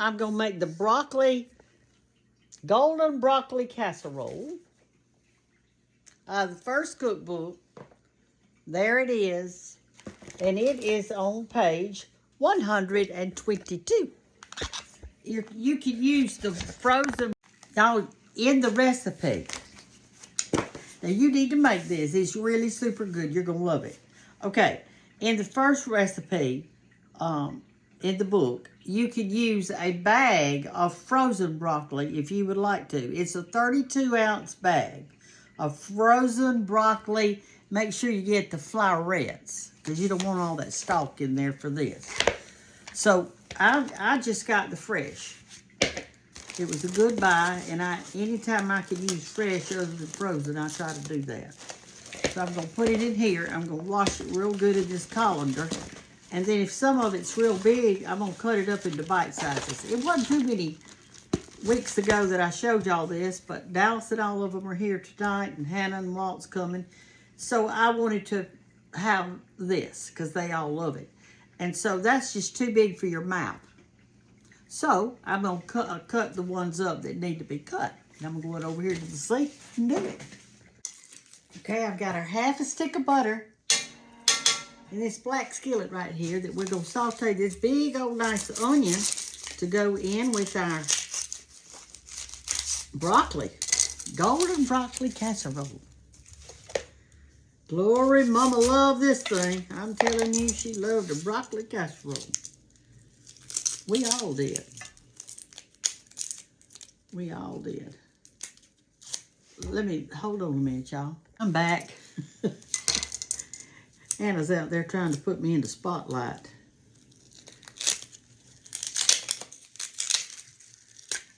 I'm going to make the golden broccoli casserole. The first cookbook. There it is. And it is on page 122. You can use the frozen, now in the recipe. Now you need to make this. It's really super good. You're going to love it. Okay, in the first recipe, in the book, you could use a bag of frozen broccoli if you would like to. It's a 32-ounce bag of frozen broccoli. Make sure you get the flowerets because you don't want all that stalk in there for this. So I just got the fresh. It was a good buy, and anytime I can use fresh other than frozen, I try to do that. So I'm going to put it in here. I'm going to wash it real good in this colander. And then if some of it's real big, I'm going to cut it up into bite sizes. It wasn't too many weeks ago that I showed y'all this, but Dallas and all of them are here tonight, and Hannah and Walt's coming. So I wanted to have this because they all love it. And so that's just too big for your mouth. So I'm going to cut the ones up that need to be cut. And I'm going to go over here to the sink and do it. Okay, I've got our half a stick of butter in this black skillet right here that we're going to saute this big old nice onion to go in with our broccoli. Golden broccoli casserole. Glory, Mama loved this thing. I'm telling you, she loved the broccoli casserole. We all did. We all did. Hold on a minute, y'all. I'm back. Anna's out there trying to put me in the spotlight.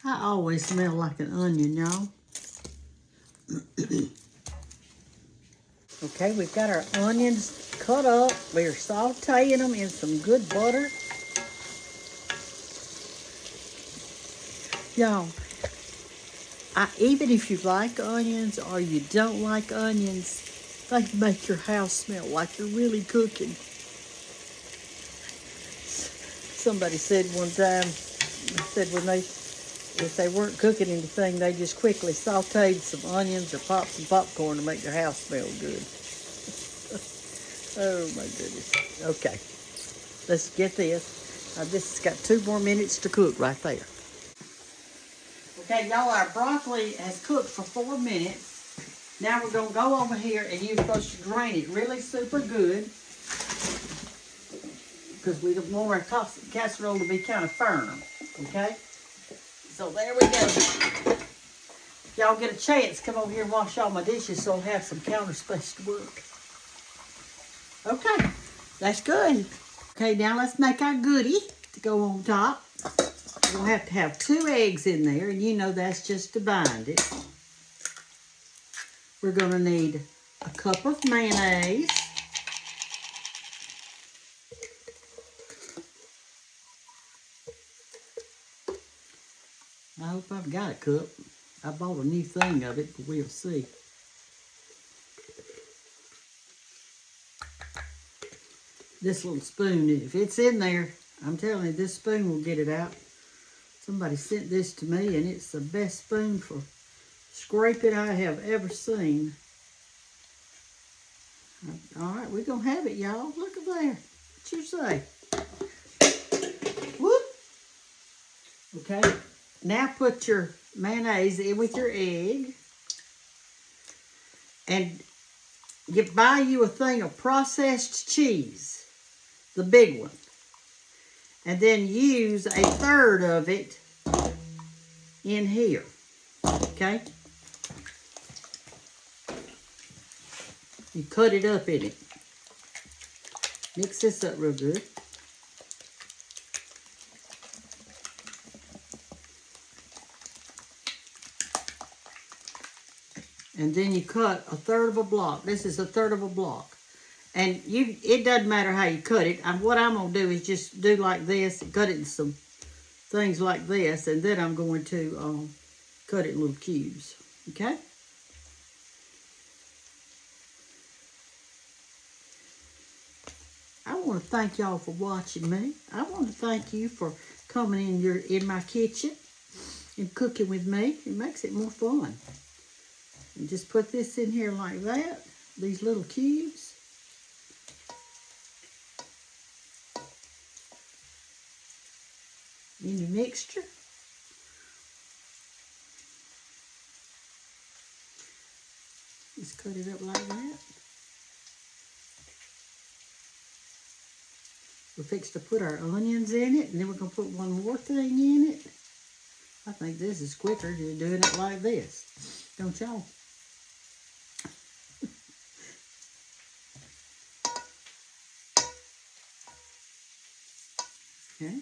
I always smell like an onion, y'all. Okay, we've got our onions cut up. We're sauteing them in some good butter. Y'all, even if you like onions or you don't like onions, they make your house smell like you're really cooking. Somebody said one time, if they weren't cooking anything, they just quickly sauteed some onions or popped some popcorn to make their house smell good. Oh my goodness. Okay, let's get this. This has got 2 more minutes to cook right there. Okay, y'all, our broccoli has cooked for 4 minutes. Now we're going to go over here, and you're supposed to drain it really super good because we don't want our casserole to be kind of firm, okay? So there we go. If y'all get a chance, come over here and wash all my dishes so I'll have some counter space to work. Okay, that's good. Okay, now let's make our goodie to go on top. We'll have to have 2 eggs in there, and you know that's just to bind it. We're going to need a cup of mayonnaise. I hope I've got a cup. I bought a new thing of it, but we'll see. This little spoon, if it's in there, I'm telling you, this spoon will get it out. Somebody sent this to me, and it's the best spoon for scraping I have ever seen. All right, we're going to have it, y'all. Look at there. What you say? Whoop. Okay. Now put your mayonnaise in with your egg. And buy you a thing of processed cheese. The big one. And then use a third of it in here. Okay? You cut it up in it. Mix this up real good. And then you cut a third of a block. This is a third of a block. And it doesn't matter how you cut it. What I'm going to do is just do like this and cut it in some things like this. And then I'm going to cut it in little cubes. Okay? I want to thank y'all for watching me. I want to thank you for coming in my kitchen and cooking with me. It makes it more fun. And just put this in here like that, these little cubes. In your mixture. Just cut it up like that. We're fixing to put our onions in it, and then we're going to put one more thing in it. I think this is quicker than doing it like this. Don't y'all? Okay.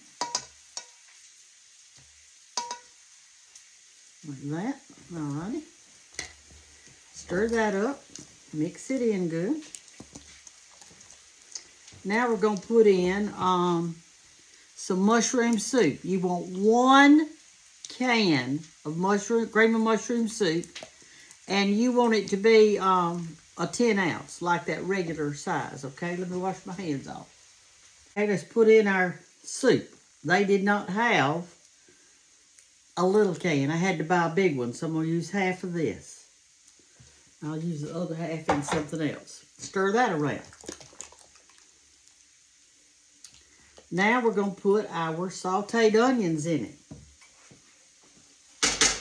Like that. Alrighty. Stir that up. Mix it in good. Now we're going to put in some mushroom soup. You want 1 can of cream of mushroom soup, and you want it to be a 10 ounce, like that regular size. Okay, let me wash my hands off. Okay, let's put in our soup. They did not have a little can. I had to buy a big one, so I'm going to use half of this. I'll use the other half in something else. Stir that around. Now we're going to put our sauteed onions in it.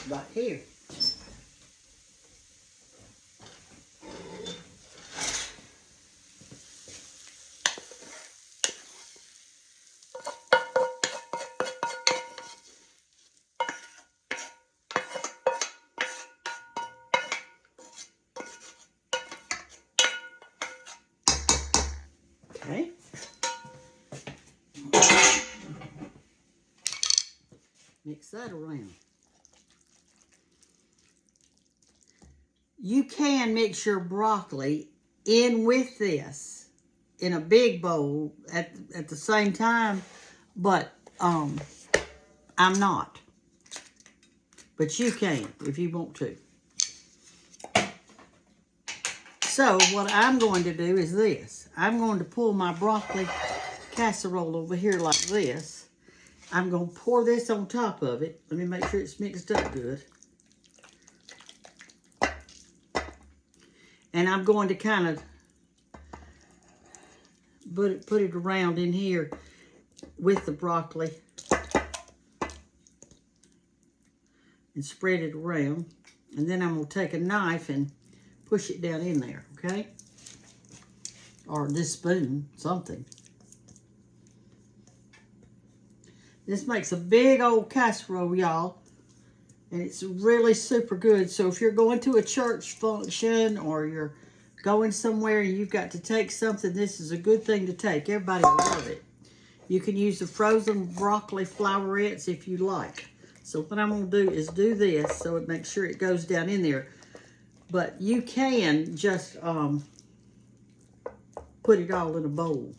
Right here. Okay. Mix that around. You can mix your broccoli in with this in a big bowl at the same time, but I'm not. But you can if you want to. So what I'm going to do is this. I'm going to pull my broccoli casserole over here like this. I'm going to pour this on top of it. Let me make sure it's mixed up good. And I'm going to kind of put it around in here with the broccoli and spread it around. And then I'm going to take a knife and push it down in there, okay? Or this spoon, something. This makes a big old casserole, y'all. And it's really super good. So if you're going to a church function or you're going somewhere and you've got to take something, this is a good thing to take. Everybody will love it. You can use the frozen broccoli flowerets if you like. So what I'm going to do is do this so it makes sure it goes down in there. But you can just put it all in a bowl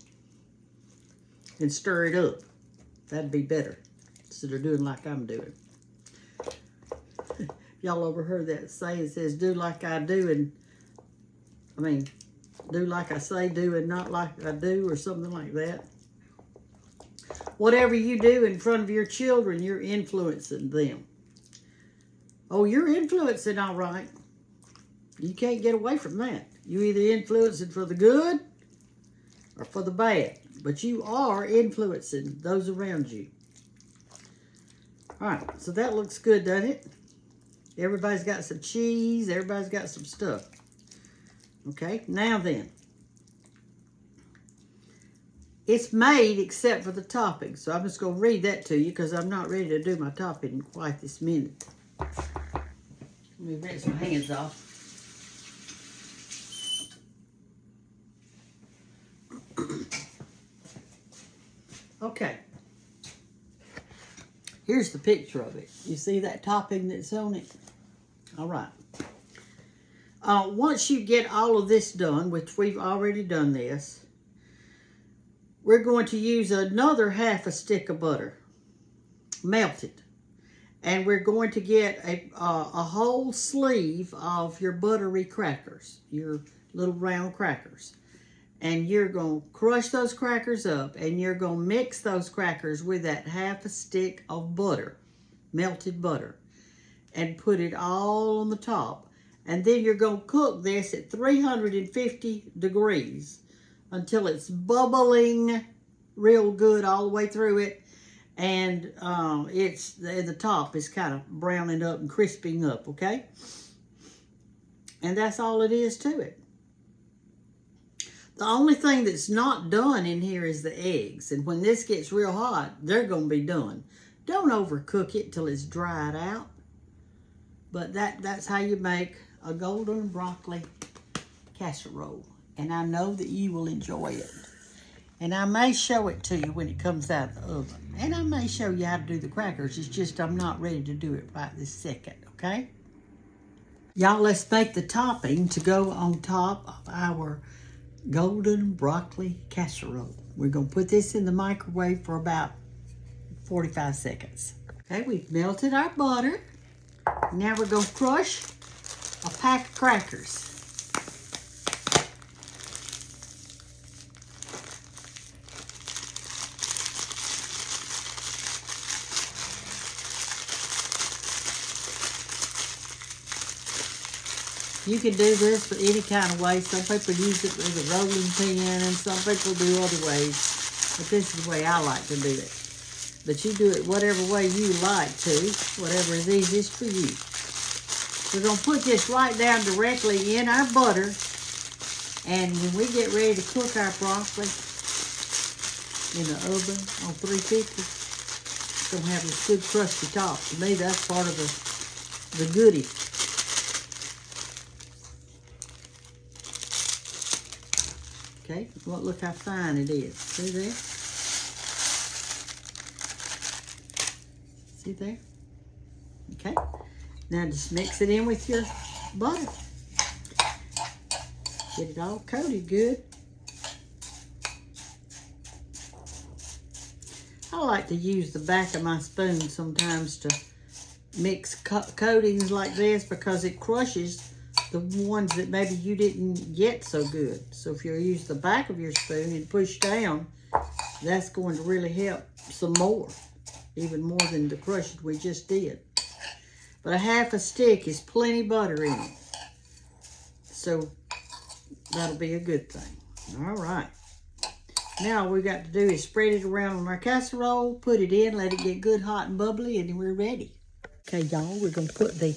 and stir it up. That'd be better instead of doing like I'm doing. Y'all overheard that saying, it says, do like I do, and do like I say do and not like I do, or something like that. Whatever you do in front of your children, you're influencing them. Oh, you're influencing, all right. You can't get away from that. You either influencing for the good or for the bad, but you are influencing those around you. All right, so that looks good, doesn't it? Everybody's got some cheese. Everybody's got some stuff. Okay, now then. It's made except for the topping. So I'm just going to read that to you because I'm not ready to do my topping quite this minute. Let me rinse my hands off. Okay. Here's the picture of it. You see that topping that's on it? All right. Once you get all of this done, which we've already done this, we're going to use another half a stick of butter, melted. And we're going to get a whole sleeve of your buttery crackers, your little round crackers. And you're going to crush those crackers up, and you're going to mix those crackers with that half a stick of butter, melted butter, and put it all on the top. And then you're going to cook this at 350 degrees until it's bubbling real good all the way through it. And the top is kind of browning up and crisping up, okay? And that's all it is to it. The only thing that's not done in here is the eggs. And when this gets real hot, they're going to be done. Don't overcook it till it's dried out. But that's how you make a golden broccoli casserole. And I know that you will enjoy it. And I may show it to you when it comes out of the oven. And I may show you how to do the crackers. It's just I'm not ready to do it right this second, okay? Y'all, let's make the topping to go on top of our golden broccoli casserole. We're going to put this in the microwave for about 45 seconds. Okay, we've melted our butter. Now we're going to crush a pack of crackers. You can do this any kind of way. Some people use it as a rolling pin, and some people do other ways. But this is the way I like to do it. But you do it whatever way you like to, whatever is easiest for you. We're going to put this right down directly in our butter. And when we get ready to cook our broccoli in the oven on 350, it's going to have this good crusty top. To me, that's part of the goodie. Okay, well, look how fine it is. See there? See there? Okay. Now just mix it in with your butter. Get it all coated good. I like to use the back of my spoon sometimes to mix coatings like this because it crushes the ones that maybe you didn't get so good. So if you use the back of your spoon and push down, that's going to really help some more, even more than the crushing we just did. But a half a stick is plenty butter in it. So that'll be a good thing. All right. Now all we got to do is spread it around on our casserole, put it in, let it get good, hot, and bubbly, and we're ready. Okay, y'all, we're going to put the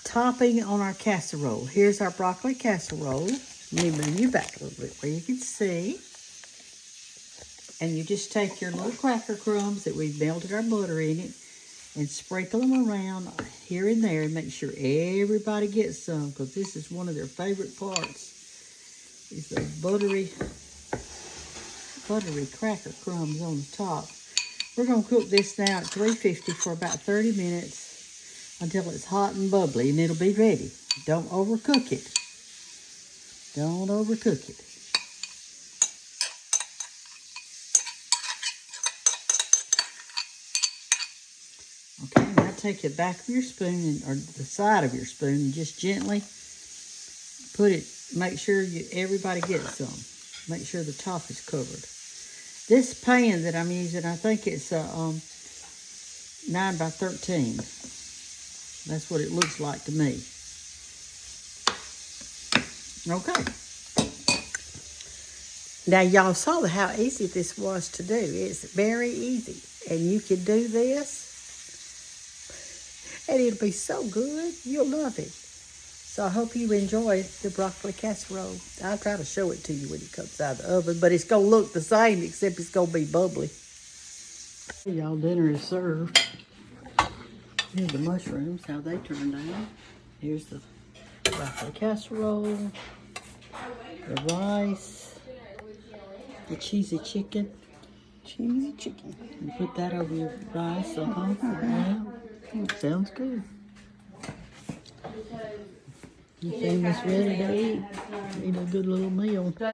topping on our casserole. Here's our broccoli casserole. Let me move you back a little bit where you can see. And you just take your little cracker crumbs that we've melted our butter in it and sprinkle them around here and there and make sure everybody gets some, because this is one of their favorite parts, is the buttery cracker crumbs on the top. We're going to cook this now at 350 for about 30 minutes. Until it's hot and bubbly, and it'll be ready. Don't overcook it. Don't overcook it. Okay, now take the back of your spoon, or the side of your spoon, and just gently put it, make sure everybody gets some. Make sure the top is covered. This pan that I'm using, I think it's a 9 by 13. That's what it looks like to me. Okay. Now, y'all saw how easy this was to do. It's very easy. And you can do this. And it'll be so good. You'll love it. So I hope you enjoy the broccoli casserole. I'll try to show it to you when it comes out of the oven. But it's going to look the same, except it's going to be bubbly. Y'all, dinner is served. Here's the mushrooms, how they turned out. Here's the broccoli casserole, the rice, the cheesy chicken. Cheesy chicken. You put that over your rice, Yeah, sounds good. Your family's ready to eat. Eat a good little meal.